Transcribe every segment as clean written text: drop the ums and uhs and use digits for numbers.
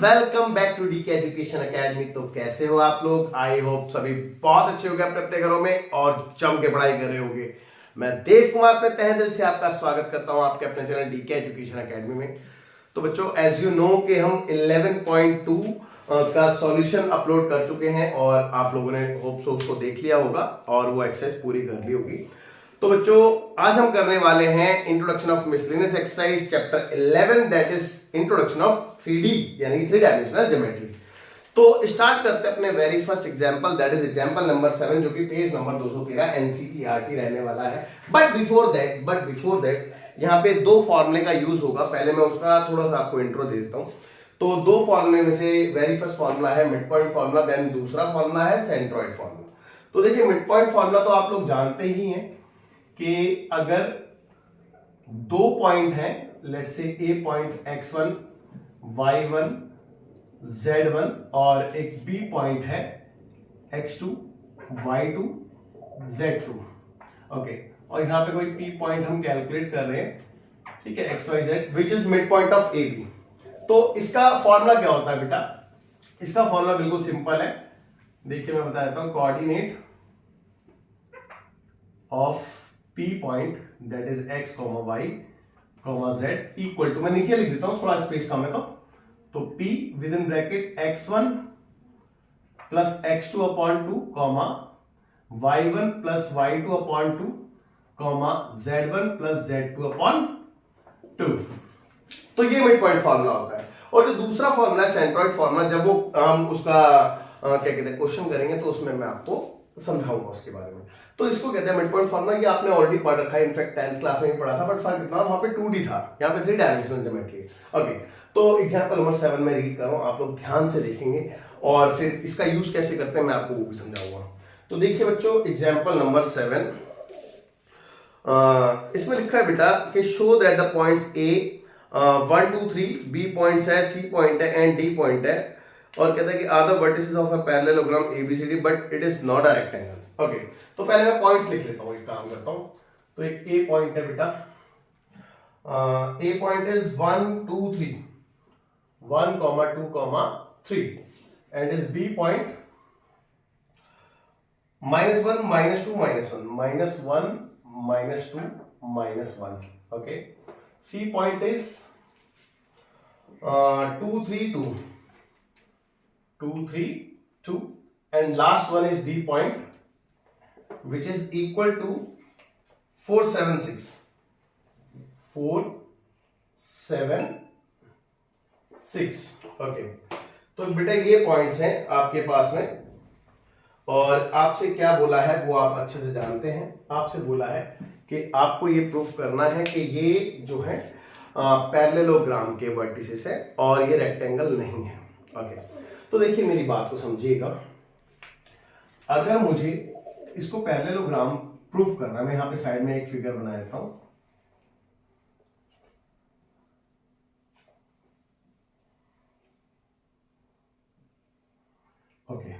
Welcome back to DK education academy. तो कैसे हो आप लोग? आई होप सभी बहुत अच्छे होंगे अपने अपने घरों में और जम के पढ़ाई कर रहे होंगे। मैं देव कुमार अपने तहे दिल से आपका स्वागत करता हूं आपके अपने चैनल डीके एजुकेशन एकेडमी में। तो बच्चों, एज यू नो कि हम 11.2 का सॉल्यूशन अपलोड कर चुके हैं और आप लोगों ने होप सो उसको देख लिया होगा और वो एक्सरसाइज पूरी कर ली होगी। तो बच्चों, आज हम करने वाले हैं introduction of miscellaneous exercise chapter 11, that is introduction of 3D यानी 3 डायमेंशनल ज्योमेट्री। तो स्टार्ट करते हैं अपने very first example, that is example number 7, जो कि पेज नंबर 213 एनसीईआरटी रहने वाला है। बट बिफोर दैट यहाँ पे दो फॉर्मूले का यूज होगा। पहले मैं उसका थोड़ा सा आपको इंट्रो दे देता हूँ। तो दो फॉर्मूले में से वेरी फर्स्ट फॉर्मूला है मिड पॉइंट फॉर्मूला, देन दूसरा फॉर्मूला है सेंट्रॉइड फॉर्मूला। तो देखिए, मिड पॉइंट फॉर्मूला तो आप लोग जानते ही हैं कि अगर दो पॉइंट है, let's say A point x1 y1 z1 और एक बी पॉइंट है x2 y2 z2। ओके, और यहां पे कोई पी पॉइंट हम कैलकुलेट कर रहे हैं, ठीक है, X Y Z which is mid point of A B. तो इसका फॉर्मूला क्या होता है बेटा? इसका फॉर्मूला बिल्कुल सिंपल है। देखिए, मैं बता देता हूं। Coordinate of P point that is x, y, z equal to, मैं नीचे लिख देता हूं, थोड़ा स्पेस कम है तो P with in bracket x1 plus x2 upon 2 comma y1 plus y2 upon 2 comma z1 plus z2 upon 2। तो ये मिड पॉइंट फॉर्मूला होता है। और जो दूसरा फॉर्मूला है सेंट्रॉइड फॉर्मूला, जब वो हम उसका क्या कहते हैं क्वेश्चन करेंगे तो उसमें मैं आपको समझाऊंगा उसके बारे में। तो इसको कहते हैं मिड पॉइंट फॉर्मूला। ये आपने ऑलरेडी पढ़ रखा है, इनफैक्ट 10th क्लास में भी पढ़ा था, बट फर्क इतना वहां पे 2D था, यहाँ पे 3 डायमेंशनल ज्योमेट्री। ओके, तो एग्जांपल नंबर 7 में रीड कर रहा हूं, आप लोग ध्यान से देखेंगे और फिर इसका यूज कैसे करते हैं मैं आपको वो भी समझाऊंगा। तो देखिए बच्चों, एग्जांपल नंबर 7, इसमें लिखा है बेटा कि show that the points A 1 2 3 B points है, सी पॉइंट है एंड डी पॉइंट है, और कहता है कि are the vertices of a parallelogram ABCD but it is not a rectangle. Okay, तो पहले मैं पॉइंट्स लिख लेता हूं, एक काम करता हूं। तो एक ए पॉइंट है बेटा, A point is 1 2 3 1 2 3 and is B point -1 -2 -1 -1 -2 -1। Okay, C point is 2 3 2 2 3 2 and last one is D point which is equal to 4 7 6 4 7 6। Okay, तो बेटा ये पॉइंट्स हैं आपके पास में और आपसे क्या बोला है वो आप अच्छे से जानते हैं। आपसे बोला है कि आपको ये प्रूफ करना है कि ये जो है पैरेललोग्राम के वर्टिसेस है और ये रेक्टेंगल नहीं है। ओके, तो देखिए मेरी बात को समझिएगा। अगर मुझे इसको पैरेललोग्राम प्रूफ करना है, मैं यहां पे साइड में एक फिगर बना देता हूं। ओके,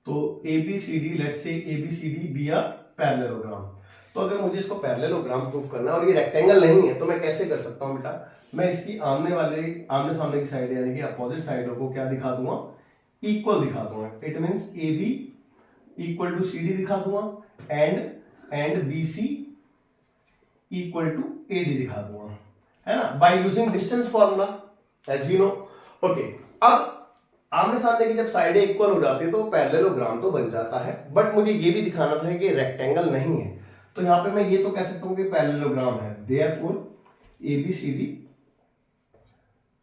तो ABCD, let's say ABCD be a parallelogram. तो अगर मुझे इसको पैरेललोग्राम प्रूफ करना है और ये रेक्टेंगल नहीं है तो मैं कैसे कर सकता हूं बेटा? मैं इसकी आमने सामने की साइड यानी कि अपोजिट साइडों को क्या दिखा दूंगा? इक्वल दिखा दूंगा। It means A B equal to C D दिखा दूंगा and B C equal to A D दिखा दूंगा, है ना, by using distance formula as you know. Okay, अब आमने सामने की जब साइडें इक्वल हो जाती है तो पैरेललोग्राम तो बन जाता है, बट मुझे ये भी दिखाना था कि रेक्टेंगल नहीं है। तो यहां पे मैं ये तो कह सकता हूं कि पैरेललोग्राम है, therefore ABCD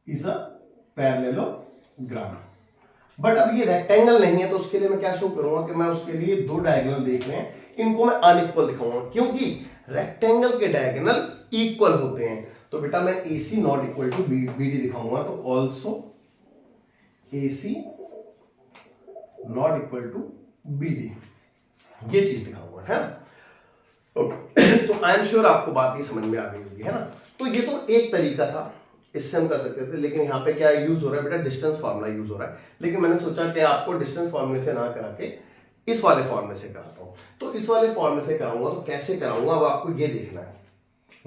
is a parallelogram. But अब ये रेक्टेंगल नहीं है तो उसके लिए मैं क्या शो करूंगा कि मैं उसके लिए दो डायगोनल देख रहे हैं, इनको मैं अनइक्वल दिखाऊंगा क्योंकि रेक्टेंगल के डायगोनल इक्वल होते हैं। तो बेटा मैं AC not equal to BD दिखाऊंगा, तो also AC not equal to BD, ये चीज दिखाऊंगा, है ना। ओके, तो आई एम श्योर आपको बात ये समझ में आ गई होगी, है ना। तो ये तो एक तरीका था, इससे हम कर सकते थे, लेकिन यहाँ पे क्या यूज हो रहा है बेटा? डिस्टेंस फार्मूला यूज हो रहा है। लेकिन मैंने सोचा कि आपको डिस्टेंस फार्मूले से ना करा के इस वाले फॉर्मूले से कराता हूं। तो इस वाले फॉर्मूले से कराऊंगा, तो कैसे कराऊंगा अब आपको ये देखना है।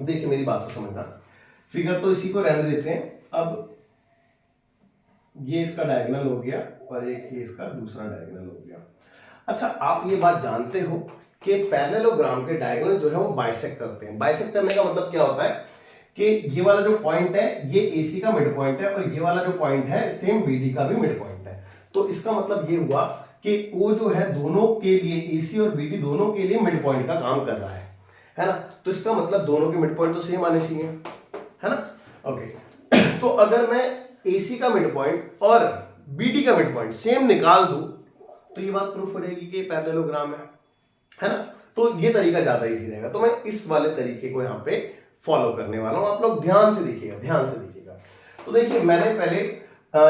देखिए मेरी बात को समझना, फिगर तो इसी को रहने देते हैं। अब ये इसका डायगोनल हो गया और एक ये इसका दूसरा डायगोनल हो गया। अच्छा, आप ये बात जानते हो कि पैरेललोग्राम के डायगोनल जो है वो बाइसेक्ट करते हैं। बाइसेक्ट करने का मतलब क्या होता है कि ये वाला जो पॉइंट है ये AC का मिड पॉइंट है और ये वाला जो पॉइंट है सेम BD का भी मिड पॉइंट है। तो इसका मतलब ये हुआ कि वो जो है दोनों के लिए AC और BD दोनों के लिए मिड पॉइंट का काम कर रहा है ना। तो इसका मतलब दोनों के मिड पॉइंट तो सेम आने चाहिए, है ना। ओके, तो अगर मैं AC का मिड पॉइंट और BD का मिड पॉइंट सेम निकाल दूं तो ये बात प्रूफ हो जाएगी कि पैरेललोग्राम है ना। तो ये तरीका ज्यादा इजी रहेगा, तो मैं इस वाले तरीके को यहाँ पे फॉलो करने वाला हूं। आप लोग ध्यान से देखिएगा, ध्यान से देखिएगा। तो देखिए मैंने पहले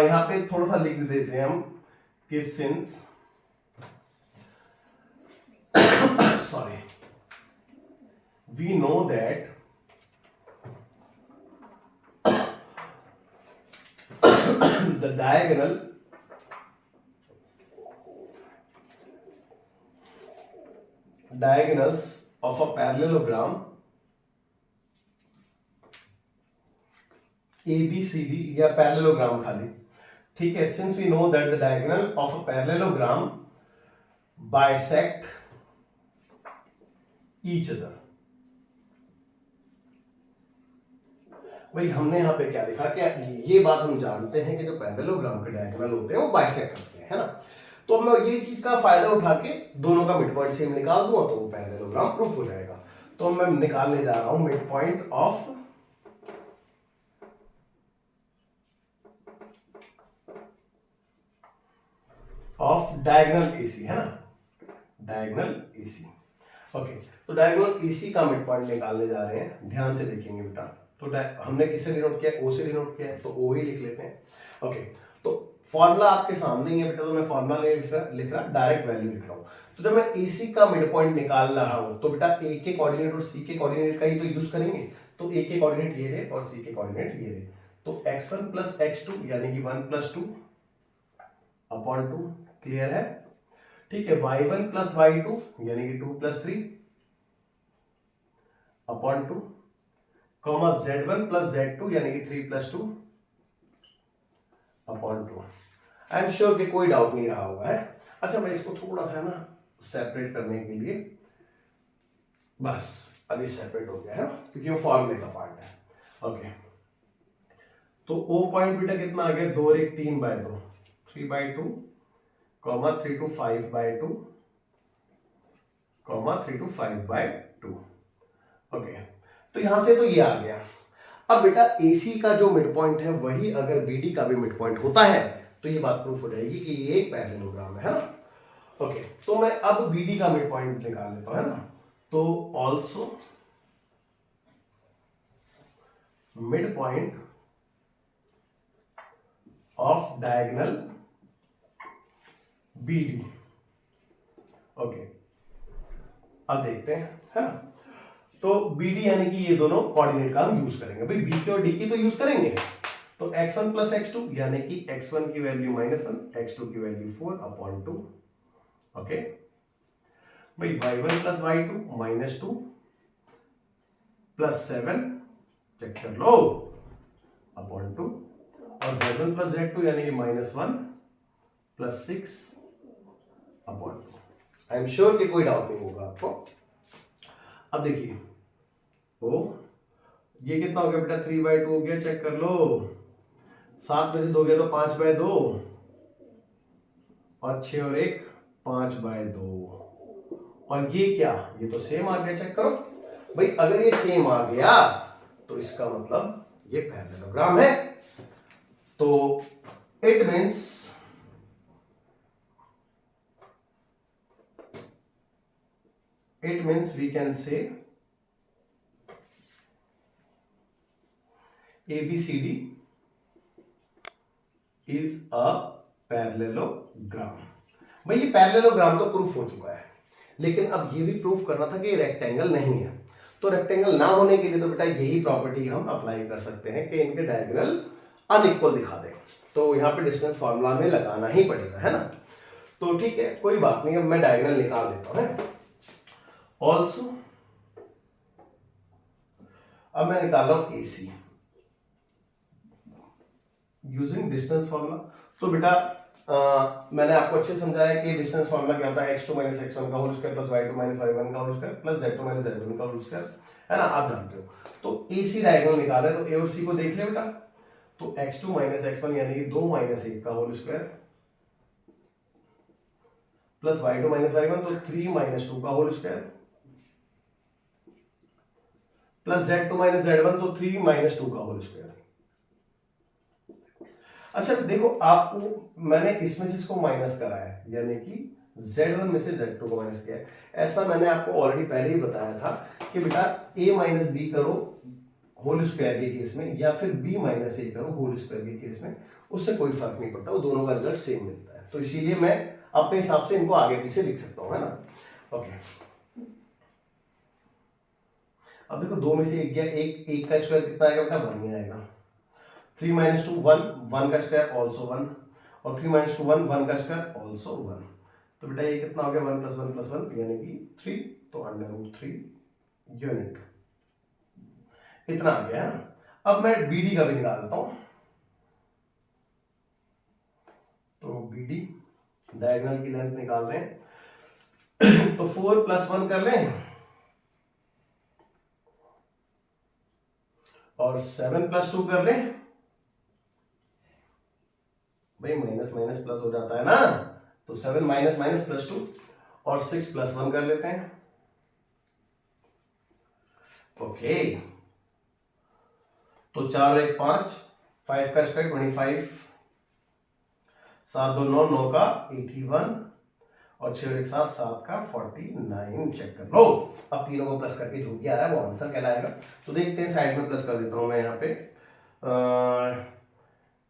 यहाँ पे थोड़ा सा लिख देते हैं हम कि since sorry we know that the diagonals of a parallelogram ABCD या पैरेललोग्राम खाली, ठीक है। Since we know that the diagonal of a parallelogram bisect each other. भाई हमने यहां पे क्या लिखा कि ये बात हम जानते हैं कि जो पैरेललोग्राम के डायगोनल होते हैं वो बाइसेक्ट करते हैं, है ना। तो मैं ये चीज का फायदा उठा के दोनों का मिड पॉइंट सेम निकाल दूंगा तो वो पैरेललोग्राम प्रूफ हो जाएगा। तो मैं निकालने जा रहा हूं mid point of diagonal AC, है ना, डायगोनल AC। ओके, तो डायगोनल AC का मिड पॉइंट निकालने जा रहे हैं, ध्यान से देखेंगे बेटा। तो हमने किससे डिनोट किया, O से डिनोट किया है, तो O ही लिख लेते हैं। ओके, तो फॉर्मूला आपके सामने ही है बेटा, तो मैं फॉर्मूला नहीं लिख रहा, डायरेक्ट वैल्यू लिख रहा हूं। तो जब मैं AC का मिड पॉइंट निकाल रहा हूं तो बेटा A के कोऑर्डिनेट और C के कोऑर्डिनेट का ही तो यूज करेंगे। तो A के कोऑर्डिनेट ये रहे और C के कोऑर्डिनेट ये रहे। तो x1 प्लस x2 यानी कि 1 प्लस 2 अपॉन 2, क्लियर है, ठीक है। y1 प्लस y2 यानी कि 2 plus 3 upon 2, comma z1 plus z2 यानी कि 3 plus 2 upon 2। I am sure कि कोई डाउट नहीं रहा होगा, है। अच्छा, मैं इसको थोड़ा सा ना सेपरेट करने के लिए, बस अभी सेपरेट हो गया है ना, क्योंकि वो फॉर्मूले का पार्ट है। ओके, तो O पॉइंट बेटा कितना आ गया, 2 और 1 3/2, 3/2, comma 3 to 5/2, comma 3 to 5/2। Okay, तो यहां से तो ये आ गया। अब बेटा AC का जो मिड पॉइंट है वही अगर BD का भी मिड पॉइंट होता है तो ये बात प्रूफ हो जाएगी कि ये एक पैरेललोग्राम है ना। ओके, तो मैं अब BD का मिड पॉइंट निकाल लेता हूं, है ना। तो also mid point of diagonal BD। Okay, अब देखते हैं, है ना। तो BD यानी कि ये दोनों कोऑर्डिनेट का हम यूज करेंगे। भाई B की और D की तो यूज करेंगे। तो x1 प्लस x2 यानी कि x1 की वैल्यू -1, x2 की वैल्यू 4 अपॉन 2। ओके भाई, y1 plus y2 -2 plus 7, check कर लो, अपॉन 2, और z1 प्लस z2 यानी कि -1 plus 6 upon 2। I am sure कि कोई डाउट नहीं होगा आपको। अब देखिए ओ ये कितना हो गया बेटा, 3/2 हो गया, चेक कर लो। 7 में से 2 गया तो 5/2, और 6 और 1 5/2, और ये क्या, ये तो सेम आ गया, चेक करो भाई। अगर ये सेम आ गया तो इसका मतलब ये पैरेललोग्राम है। तो it means we can say ABCD is a parallelogram. भाई ये पैरेललोग्राम तो प्रूफ हो चुका है, लेकिन अब ये भी प्रूफ करना था कि ये रेक्टेंगल नहीं है। तो रेक्टेंगल ना होने के लिए तो बेटा यही प्रॉपर्टी हम अप्लाई कर सकते हैं कि इनके डायगोनल अनइक्वल दिखा दें। तो यहां पे डिस्टेंस फॉर्मूला में लगाना ही पड़ेगा, है ना। तो ठीक है, कोई बात नहीं, अब मैं डायगोनल निकाल देता हूं। ऑल्सो अब मैं निकाल रहा हूं AC। Using distance formula. तो बेटा मैंने आपको अच्छे से समझाया कि डिस्टेंस फॉर्मूला क्या होता है, x2 माइनस x1 का whole square plus y2 minus y1 का whole square plus z2 minus z1 का होल स्क्वायर, है ना, आप जानते हो। तो AC डायगोनल निकाले तो A और C को देख ले बेटा, तो x2 माइनस x1 यानी कि 2 माइनस 1 का whole square plus y2 minus y1 तो 3 माइनस 2 का whole square plus z2 minus z1 तो 3 माइनस 2 का होल स्क्वायर। अच्छा देखो, आपको मैंने इसमें से इसको माइनस करा है, यानी कि z1 में से z2 को माइनस किया है। ऐसा मैंने आपको ऑलरेडी पहले ही बताया था कि बेटा a माइनस बी करो होल स्क्वायर के केस में या फिर b माइनस ए करो होल स्क्वायर के केस में, उससे कोई फर्क नहीं पड़ता, वो दोनों का रिजल्ट सेम मिलता है। तो इसीलिए मैं अपने हिसाब से इनको आगे पीछे लिख सकता हूं, है ना। ओके, अब देखो 2 में से 1 गया, एक का स्क्वायर कितना आएगा बेटा, 1 ही आएगा। 3 माइनस 2 1, 1 का स्क्वायर ऑल्सो 1, और 3 माइनस 2 1, 1 का स्क्वायर ऑल्सो 1। तो बेटा ये कितना हो गया, 1 प्लस 1 प्लस 1 यानी कि 3, तो √3 यूनिट, इतना आ गया है ना। अब मैं BD का भी निकाल देता हूं, तो BD डायगोनल की लेंथ निकाल रहे हैं तो 4 प्लस 1 कर रहे हैं और 7 प्लस 2 कर रहे हैं। भाई माइनस माइनस प्लस हो जाता है ना, तो 7 माइनस माइनस प्लस 2 और 6 प्लस 1 कर लेते हैं। ओके, तो 4 और 1 5, 5 का स्क्वायर 25, 7 2 9, 9 का 81 और 6 और 1 7, 7 का 49। चेक कर लो, अब तीनों को प्लस करके जो भी आ रहा है वो आंसर कहलाएगा। तो देखते हैं, साइड में प्लस कर देता हूं मैं यहाँ पे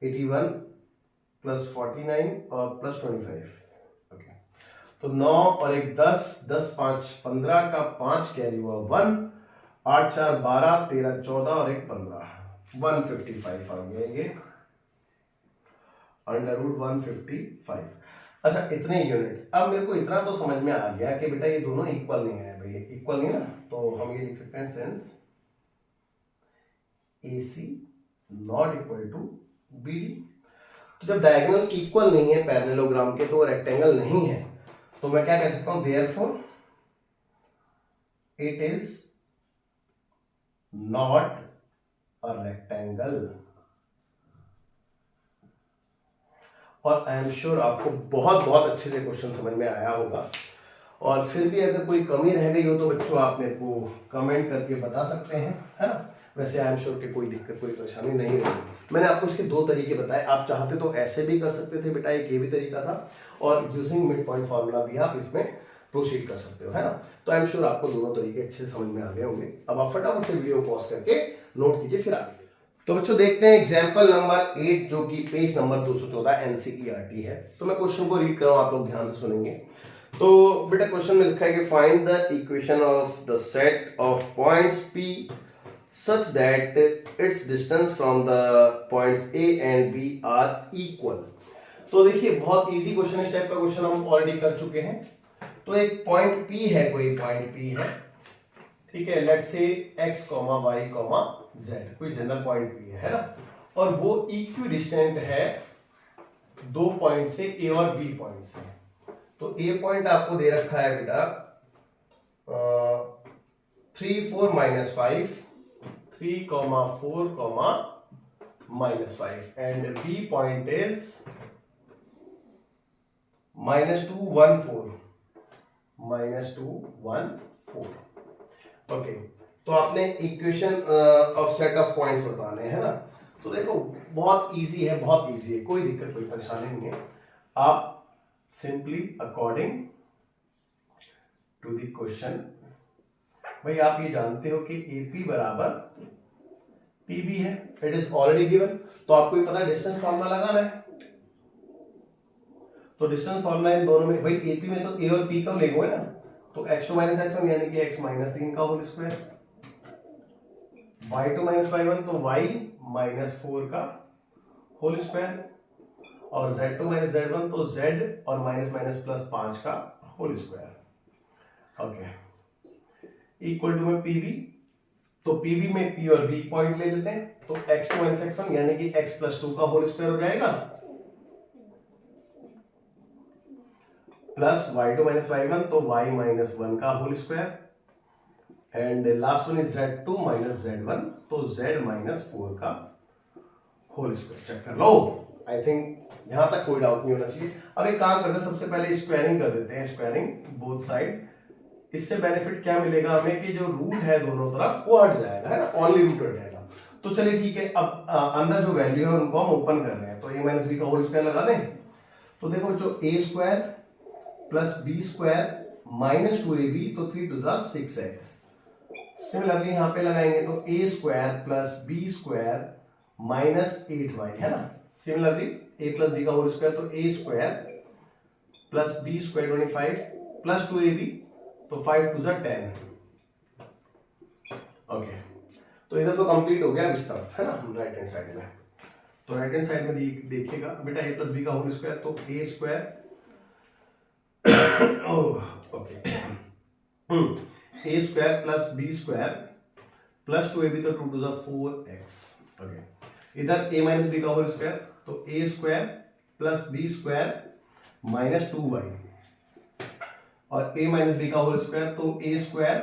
81 प्लस 49 और प्लस 25। ओके, तो 9 और 1 10, 10 5 15 का 5 कैरी हुआ 1, 8 4 12, 13 14 और 1 15, 155 आ गया ये √155। अच्छा इतने यूनिट। अब मेरे को इतना तो समझ में आ गया कि बेटा ये दोनों इक्वल नहीं है, भाई इक्वल नहीं ना, तो हम ये लिख सकते हैं since AC not equal to BD। तो जब डायगोनल इक्वल नहीं है पैरेललोग्राम के, तो रेक्टेंगल नहीं है, तो मैं क्या कह सकता हूं, therefore it is not a rectangle. और आई एम श्योर आपको बहुत बहुत अच्छे से क्वेश्चन समझ में आया होगा, और फिर भी अगर कोई कमी रह गई हो तो बच्चों आप मेरे को कमेंट करके बता सकते हैं, है ना। वैसे आई एम श्योर कि कोई दिक्कत कोई परेशानी नहीं रहेगी। मैंने आपको इसके 2 तरीके बताए, आप चाहते तो ऐसे भी कर सकते थे बेटा, एक ये भी तरीका था, और यूजिंग मिड पॉइंट फार्मूला भी आप इसमें प्रोसीड कर सकते हो, है ना। तो आई एम श्योर आपको दोनों तरीके अच्छे से समझ में आ गए होंगे। अब आप फटाफट से वीडियो पॉज करके नोट कीजिए, फिर आगे। तो बच्चों देखते हैं एग्जाम्पल नंबर 8, जो कि पेज नंबर 214 NCERT है। तो मैं क्वेश्चन को रीड कर रहा हूं, आप लोग ध्यान से सुनेंगे। तो बेटा क्वेश्चन में लिखा है कि find the equation of the set of points P such that its distance from the points A and B are equal। तो देखिए बहुत इजी क्वेश्चन, इस टाइप का क्वेश्चन हम ऑलरेडी कर चुके हैं। तो एक पॉइंट P है, कोई पॉइंट P है, ठीक है, let's say x, y, z, कोई जनरल पॉइंट P है ना, और वो इक्विडिस्टेंट है 2 पॉइंट से, A और B पॉइंट से। तो A पॉइंट आपको दे रखा है बेटा 3 4 -5, 3, 4, -5, and B point is -2 1 4, -2 1 4। Okay, तो आपने equation of set of points बताने हैं ना। तो देखो बहुत इजी है, बहुत इजी है, कोई दिक्कत कोई परेशानी नहीं है। आप simply according to the question, भाई आप ये जानते हो कि AP बराबर PB है, इट इज ऑलरेडी गिवन। तो आपको ये पता है डिस्टेंस फॉर्मूला लगाना है, तो डिस्टेंस फॉर्मूला इन दोनों में, भाई AP में तो A और P का लेंगे ना, तो x2 - x1 यानी कि x - 3 का होल स्क्वायर, y2 - y1 तो y - 4 का होल स्क्वायर, और z2 - z1 तो z और माइनस प्लस 5 का whole square. Okay, equal to में PB तो पीबी में पी और बी पॉइंट ले लेते हैं, तो x2 माइनस x1 यानी कि x प्लस 2 का होल स्क्वायर हो जाएगा प्लस y2 माइनस y1 तो y माइनस 1 का whole square and last one is z2 minus z1 तो z माइनस 4 का होल स्क्वायर। चेक कर लो, आई थिंक यहां तक कोई डाउट नहीं होना चाहिए। अब एक काम करते हैं, सबसे पहले स्क्वायरिंग कर देते हैं, स्क्वायरिंग बोथ साइड। इससे बेनिफिट क्या मिलेगा हमें कि जो रूट है दोनों तरफ वो हट जाएगा, है ना, ओनली रूट हट जाएगा। तो चलिए ठीक है, अब अंदर जो वैल्यू है उनको हम ओपन कर रहे हैं, तो a माइनस बी का होल स्क्वायर लगा दें। तो देखो जो a square plus B square minus 2ab तो 3 टू द 6x। सिमिलरली यहां पे लगाएंगे तो a square plus B square minus 8y, है ना। सिमिलरली a प्लस बी का होल स्क्वायर तो a square plus B square 25 plus 2ab तो 5 टू द 10। ओके, तो इधर तो कंप्लीट हो गया इस तरफ, है ना, राइट हैंड साइड में। तो राइट हैंड साइड में देखिएगा बेटा a प्लस बी का होल स्क्वायर तो a square okay a square plus B square plus 2ab तो 2 टू द 4x। ओके, इधर a माइनस बी का होल स्क्वायर तो a square plus B square minus 2y और a minus B का whole square तो a square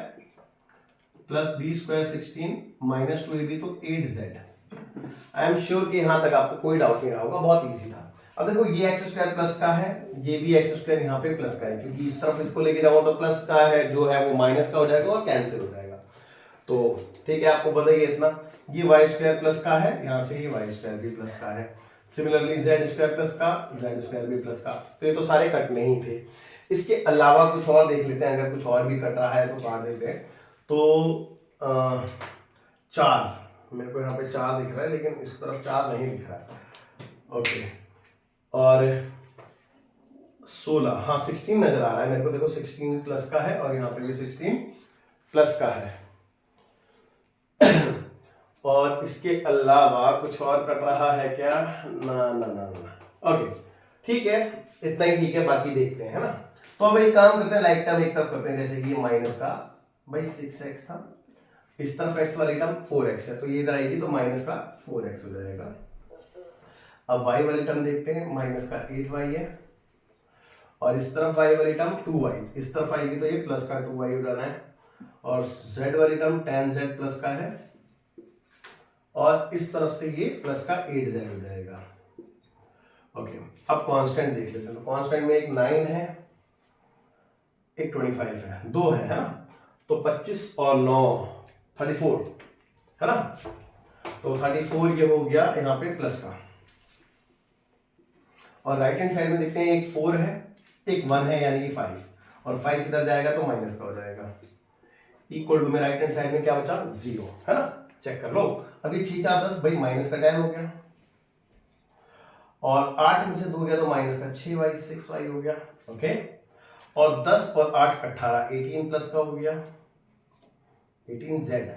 plus B square 16 minus 2ab तो 8z। I am sure कि यहां तक आपको कोई डाउट नहीं रहा होगा, बहुत इजी था। अब देखो ये एक्स स्क्वायर प्लस का है, ये भी एक्स स्क्वायर यहाँ पे प्लस का है, क्योंकि इस तरफ इसको लेके जाऊंगा तो प्लस का है जो है वो माइनस का हो जाएगा और कैंसिल हो जाएगा। तो ठीक है, आपको बताइए इतना, ये वाई स्क्वायर प्लस का है, यहाँ से ये वाई स्क्वायर भी प्लस का है। सिमिलरली जेड स्क्वायर प्लस का, जेड स्क्वायर भी प्लस का। तो ये तो सारे कटने ही थे। इसके अलावा कुछ और देख लेते हैं, अगर कुछ और भी कट रहा है तो काट देते हैं। तो 4, मेरे को यहाँ पे 4 दिख रहा है लेकिन इस तरफ 4 नहीं दिख रहा है। ओके, और 16, हाँ 16 नजर आ रहा है मेरे को, देखो 16 प्लस का है और यहाँ पे भी 16 प्लस का है। और इसके अलावा कुछ और कट रहा है क्या? ना ना ना ना। ओके ठीक है, इतना ही ठीक है, बाकी देखते हैं, है ना। तो अब एक काम करते हैं, लाइक टर्म एक तरफ करते हैं, जैसे कि ये माइनस का भाई 6x था, इस तरफ x वाली टर्म 4x है, तो ये इधर आएगी तो माइनस का 4x हो जाएगा। अब y वाली टर्म देखते हैं, माइनस का 8y है और इस तरफ y वाली टर्म 2y, इस तरफ आएगी तो ये प्लस का 2y हो जाना है। और z वाली टर्म tan z प्लस का है और इस तरफ से ये प्लस का 8z हो जाएगा। ओके, अब कांस्टेंट देख लेते हैं। तो कांस्टेंट में एक 9 है, एक 25 है, 2 है ना। तो 25 और 9 34 है ना। तो 34 ये हो गया यहाँ पे प्लस का। और राइट हैंड साइड में देखते हैं, एक 4 है, एक 1 है, यानी कि 5, और 5 इधर जाएगा तो माइनस का हो जाएगा। इक्वल टू में राइट हैंड साइड में क्या बचा? 0, है ना। चेक कर लो, अभी 6 4 10 भाई माइनस का 10 हो गया, और 8 में से 2 गया तो माइनस का 6y 6y हो गया। ओके, और 10 और 8 18 18 प्लस का हो गया 18z।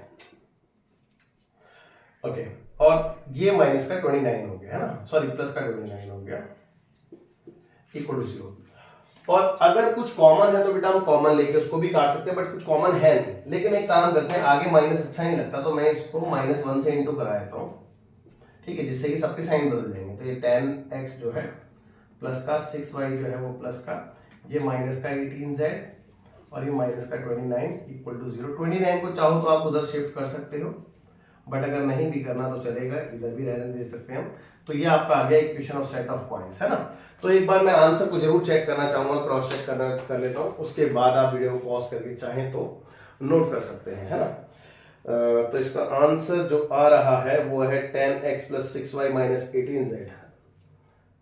ओके, और ये माइनस का 29 हो गया, है ना, सॉरी प्लस का 29 हो गया, इक्वल टू 0। और अगर कुछ कॉमन है तो बेटा हम कॉमन लेके उसको भी काट सकते हैं, बट कुछ कॉमन है नहीं। लेकिन एक काम करते हैं, आगे माइनस अच्छा नहीं लगता तो मैं इसको -1 से इंटू करा देता हूँ, ठीक है, जिससे कि सबके साइन बदल जाएंगे। तो ये 10x जो है प्लस का 6y जो है वो प्लस का, ये माइनस का 18z और ये माइनस का 29 इक्वल टू 0। 29 को चाहो तो आप उधर शिफ्ट कर सकते हो, बट अगर नहीं भी करना तो चलेगा, इधर भी रहने दे सकते हैं हम। तो ये आपका आ गया equation of set of points, है ना। तो एक बार मैं आंसर को जरूर चेक करना चाहूंगा, क्रॉस चेक कर लेता हूँ, उसके बाद आप वीडियो को पॉज करके चाहें तो नोट कर सकते हैं, है ना। तो इसका आंसर जो आ रहा है वो है 10x plus 6y minus 18z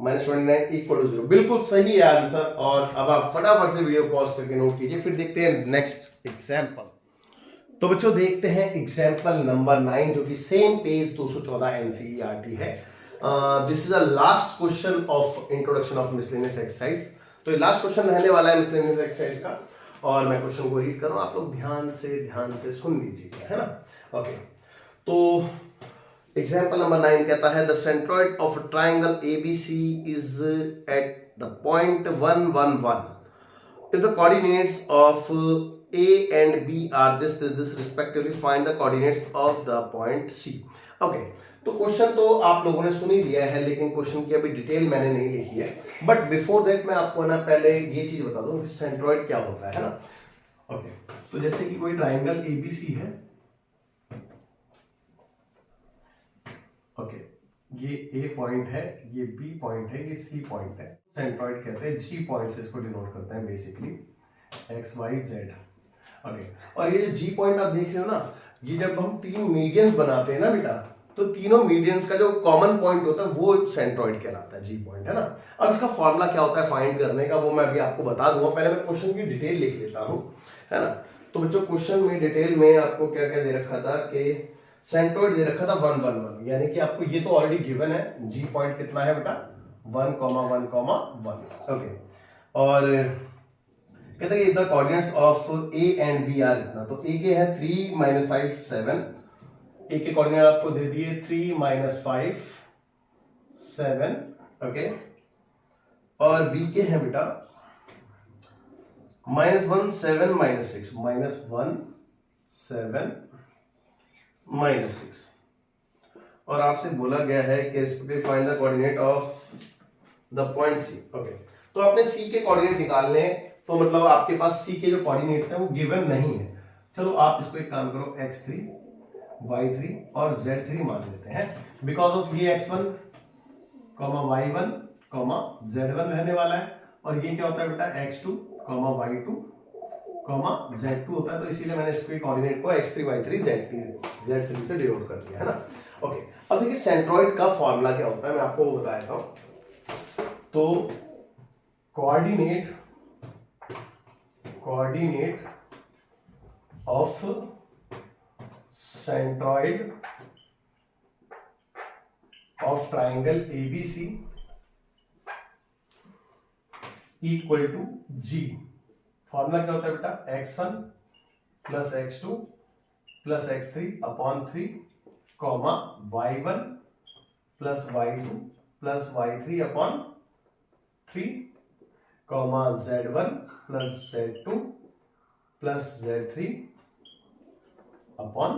minus 29 equal to 0। बिल्कुल सही है आंसर। और अब आप फटाफट से वीडियो पॉज करके नोट कीजिए, फिर देखते हैं नेक्स्ट एग्जाम्पल। तो बच्चों देखते हैं एग्जाम्पल नंबर 9, जो कि सेम पेज 214 एनसीईआरटी है। This is a last question of introduction of miscellaneous exercise. तो ये लास्ट क्वेश्चन रहने वाला है मिसलेनियस एक्सरसाइज का, और मैं क्वेश्चन को रीड करूं, आप लोग ध्यान से सुन लीजिए, है ना। ओके, तो एग्जाम्पल नंबर 9 कहता है the centroid of triangle ABC is at the point 1 1 1 if the coordinates of A and B are this respectively. Find the coordinates of the point C. Okay, तो क्वेश्चन तो आप लोगों ने सुन ही लिया है, लेकिन क्वेश्चन की अभी डिटेल मैंने नहीं लिखी है। बट बिफोर दैट मैं आपको ना पहले ये चीज बता दूं कि सेंट्रॉइड क्या होता है ना। ओके, तो जैसे कि कोई ट्राइंगल ABC है। ओके, ये A पॉइंट है, ये B पॉइंट है, ये C पॉइंट है। सेंट्रॉइड कहते हैं, G पॉइंट से इसको डिनोट करते हैं बेसिकली, XYZ। ओके, और ये जो G पॉइंट आप देख रहे हो ना, ये जब हम तीन मीडियंस बनाते हैं ना बेटा, तो तीनों मीडियंस का जो कॉमन पॉइंट होता है वो सेंट्रॉइड कहलाता है, G पॉइंट, है ना। अब इसका फॉर्मूला क्या होता है फाइंड करने का, वो मैं अभी आपको बता दूंगा। पहले मैं क्वेश्चन की डिटेल लिख लेता हूँ, है ना। तो बच्चों क्वेश्चन में डिटेल में आपको क्या क्या दे रखा था कि सेंट्रॉइड दे रखा था 1 1 1, यानी कि आपको ये तो ऑलरेडी गिवन है। G पॉइंट कितना है बेटा 1, 1, 1। ओके, और कहते हैं the coordinates of A and B are इतना। तो A के है 3 -5 7, A के कोऑर्डिनेट आपको दे दिए 3 -5 7। ओके, और B के हैं बेटा -1 7 -6, -1 7 -6। और आपसे बोला गया है कि respectively find the coordinate of the point C। Okay, तो आपने C के कोऑर्डिनेट निकालने हैं, तो मतलब आपके पास C के जो कोऑर्डिनेट्स हैं वो गिवन नहीं है। चलो आप इसको एक काम करो, x3 y3 और z3 मान लेते हैं, बिकॉज ऑफ ये x1 y1 z1 रहने वाला है, और ये क्या होता है बेटा x2 y2 z2 होता है। तो इसीलिए मैंने इसके कोऑर्डिनेट को x3 y3 z3 से डिनोट कर दिया, है ना। ओके, अब देखिए सेंट्रॉइड का फॉर्मूला क्या होता है, मैं आपको वो बता देता हूं। तो coordinate of centroid of triangle ABC equal to G। Formula क्या होता है बेटा x1 plus x2 plus x3 upon 3 comma y1 plus y2 plus y3 upon 3 comma z1 plus z2 plus z3 upon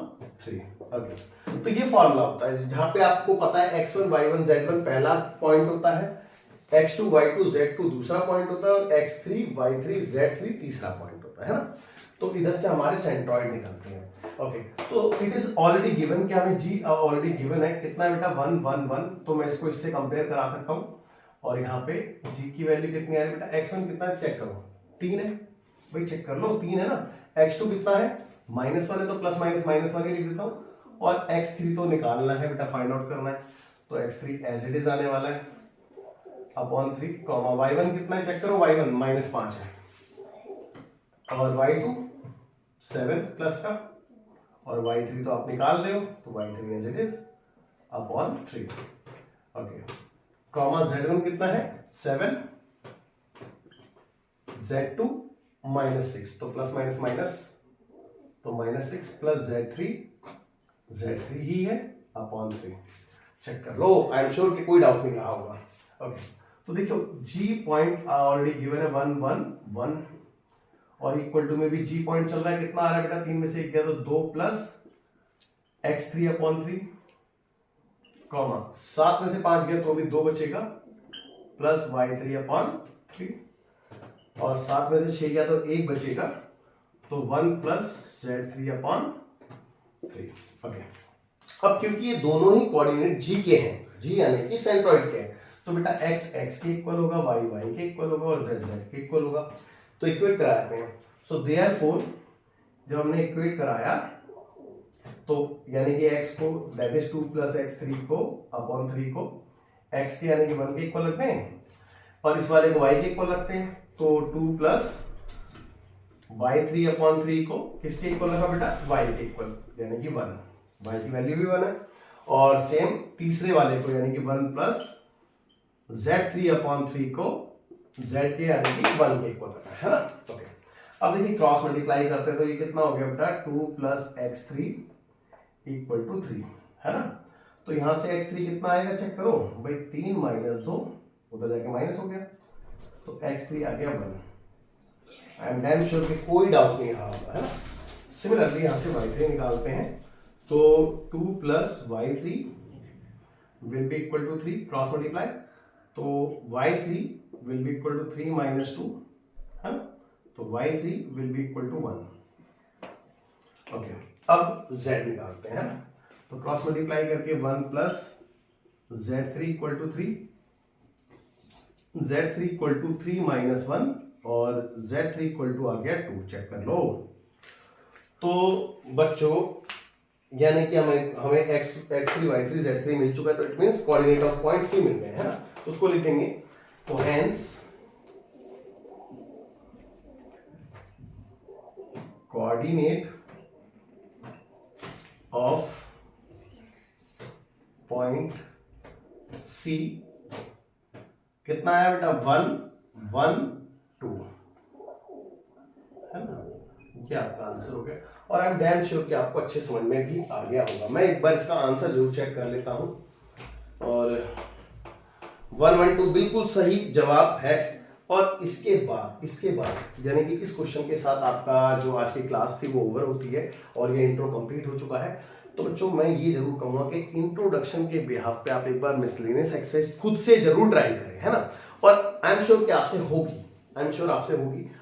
3। Okay, तो ये formula होता है जहां पे आपको पता है x1 y1 z1 पहला पॉइंट होता है, x2 y2 z2 दूसरा पॉइंट होता है, और x3 y3 z3 तीसरा पॉइंट होता है ना। तो इधर से हमारे सेंट्रॉइड निकलते हैं। ओके, तो इट इज ऑलरेडी गिवन, क्या हमें G ऑलरेडी गिवन है, कितना बेटा 1 1 1। तो मैं इसको इससे कंपेयर करा सकता हूं, और यहाँ पे G की वैल्यू कितनी आ रही है बेटा, x1 कितना है चेक करो, 3 है भाई, चेक कर लो 3 है ना। x2 कितना है -1 है, तो प्लस माइनस -1 ही लिख देता हूँ, और x3 तो निकालना है बेटा, फाइंड आउट करना है, तो x3 एज इट इज आने वाला है अपॉन 3 कॉमा y1 कितना है चेक करो, y1 -5 है, और y2 7 प्लस का, और y3 तो आप निकाल रहे हो, तो y3 as it is upon 3। Okay, comma z1 कितना है 7, z2 -6, तो प्लस माइनस माइनस, तो -6 प्लस z3 ही है अपॉन 3। चेक कर लो, आई एम श्योर कि कोई डाउट नहीं रहा होगा। ओके, तो देखियो G पॉइंट ऑलरेडी गिवन है 1 1 1, और इक्वल टू में भी G पॉइंट चल रहा है, कितना आ रहा है बेटा 3 में से 1 गया, तो 2 प्लस x3 अपॉन 3 कॉमा 7 में से 5 गया तो भी 2 बचेगा, प्लस y3 अपॉन 3, और 7 में से 6 गया तो 1 बचेगा, तो 1 प्लस z3 अपॉन 3। ओके, अब क्योंकि ये दोनों ही कोऑर्डिनेट G के हैं, G यानी कि सेंट्रॉइड के हैं, तो बेटा x x के इक्वल होगा, y y के इक्वल होगा, और z z के इक्वल होगा। तो इक्वेट कराते हैं। सो देयरफॉर जब हमने इक्वेट कराया, तो यानी कि x को दैट इज 2 प्लस x3 को अपॉन 3 को x के यानी कि 1 के इक्वल रखते हैं, और इस वाले को y के इक्वल रखते हैं, तो 2 प्लस y3 अपॉन 3 को किसके इक्वल रखा बेटा, y के इक्वल यानी कि 1, y की वैल्यू भी 1 है, और सेम तीसरे वाले को यानी कि 1 प्लस z3 अपॉन 3 को z के यानी कि 1 के इक्वल रखा है ना। ओके, अब देखिए क्रॉस मल्टीप्लाई करते हैं, तो ये कितना हो गया बेटा 2 प्लस x3 इक्वल टू 3, है ना। तो यहां से x3 कितना आएगा चेक करो भाई, 3 माइनस 2, उधर जाके माइनस हो गया, तो x3 आ गया 1। आई एम डैम श्योर कि कोई डाउट नहीं रहा होगा, है ना। सिमिलरली यहां से y3 निकालते हैं, तो 2 plus y3 will be equal to 3, cross multiply, तो y3 will be equal to 3 minus 2, है ना, तो y3 will be equal to 1। Okay, अब z निकालते हैं, तो क्रॉस मल्टीप्लाई करके 1 plus z3 equal to 3, z3 equal to 3 minus 1 और z3 इक्वल टू आ गया 2, चेक कर लो। तो बच्चों यानी कि हमें x3 y3 z3 मिल चुका है, तो it means coordinate of point C मिल गए, है ना, तो उसको लिखेंगे, तो hence coordinate of point C कितना है बेटा, 1 1 2, है ना, ये आपका आंसर हो गया। और आई एम डैम श्योर कि आपको अच्छे समझ में भी आ गया होगा। मैं एक बार इसका आंसर जरूर चेक कर लेता हूं, और 1 1 2 बिल्कुल सही जवाब है। और इसके बाद यानी कि इस क्वेश्चन के साथ आपका जो आज की क्लास थी वो ओवर होती है और ये इंट्रो कंप्लीट हो चुका है। तो बच्चों मैं ये जरूर कहूंगा कि इंट्रोडक्शन के बिहाफ पे आप एक बार मिसलेनियस एक्सरसाइज खुद से जरूर ट्राई करें, है ना, और आई एम श्योर कि आपसे होगी।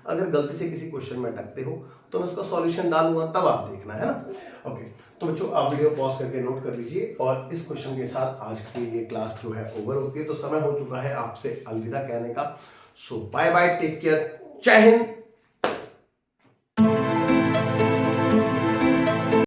अगर गलती से किसी क्वेश्चन में अटकते हो तो मैं उसका सॉल्यूशन डालूंगा, तब आप देखना, है ना। ओके, तो बच्चों आप वीडियो पॉज करके नोट कर लीजिए, और इस क्वेश्चन के साथ आज की ये क्लास जो है ओवर होती है। तो समय हो चुका है आपसे अलविदा कहने का। सो बाय बाय, टेक केयर, जय हिंद।